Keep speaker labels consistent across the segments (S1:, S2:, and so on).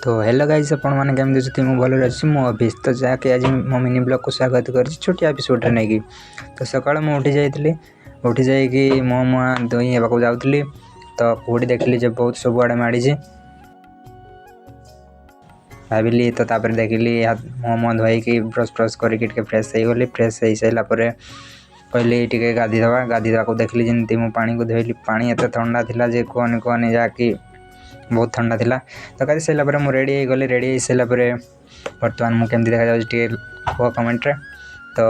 S1: तो hello guys आपण मैंने केमती अच्छे मुझे भल अच्छी मो अफिस तो जहाँकि आज मो मिनी ब्लॉग को स्वागत कर छोटिया एपिसोड नहीं तो सकाल मुझे उठी जाइए मो मुआ धोई होगा जाऊँगी तो कूड़ी देखली जो बहुत सबुआड़े माड़ी भाविली तो तापर देखिली मो मो धोई ब्रश फ्रश करके फ्रेश हो गली फ्रेश हो सारापर कहली टे गाधीदेवा को देखली जमी मु पानी को धोली पानी एत ठंडा था जे कहनी कहनी जहाँकि बहुत ठंडा थिला तो गाधी सारापर मुझे रेडी हो गली रेडी हो सारापर बर्तमान मुझे देखा जाए कह कमेंट रे तो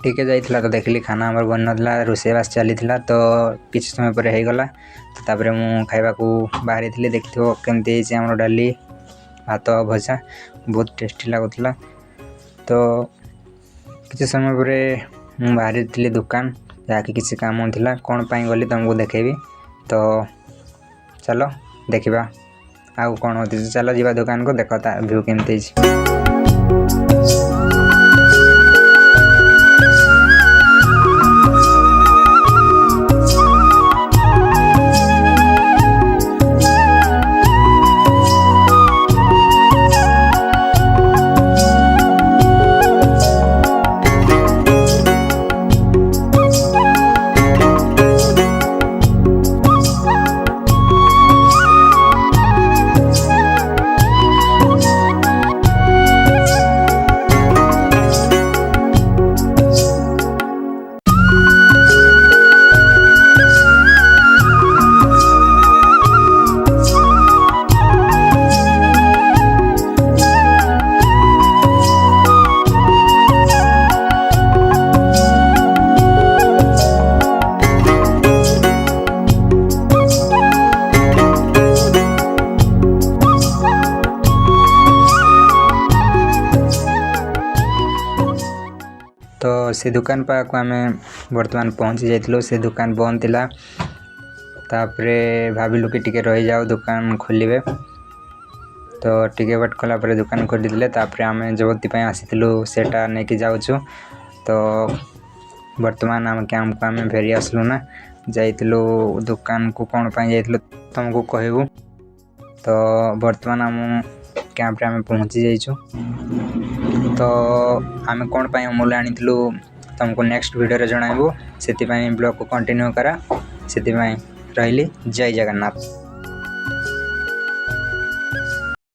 S1: टिके जाइला तो देखली खाना आमर बन ना रोषेईबास चली तो किसी समय पर हो गला तो तापर मु खाइबा को बाहरी थी देखिथो केमती आमर डाली भात भजा बहुत टेस्टी लगुला तो किसी समय पर मु बाहरी थी दुकान जहाँकि किसी काम था कौन पाई गली तुमको देखेबी तो चलो देखा आउ कौन होती चलो जीवा दुकान को देख व्यू केमती तो से दुकान पाक आम बर्तमान पहुँची जाइलु से दुकान बंद थिला तापरे भाविलु कि टिके रही जाओ दुकान खोलिबे तो टिके वेट कला परे दुकान खोली दिले तापरे आम जबती आसीलु सेटा नहीं जाऊँ तो बर्तमान आम कैंप को आम फेरी आसलु ना जाइलु दुकान को कौन पाई जाइलु तुमको कहबू तो बर्तमान आम कैंप रे आम पहुँची जाइछु तो आम कौन पाई अमूल आनी तुमको नेक्स्ट वीडियो जणाइबू से ब्लॉग को कंटिन्यू करा से रही जय जगन्नाथ।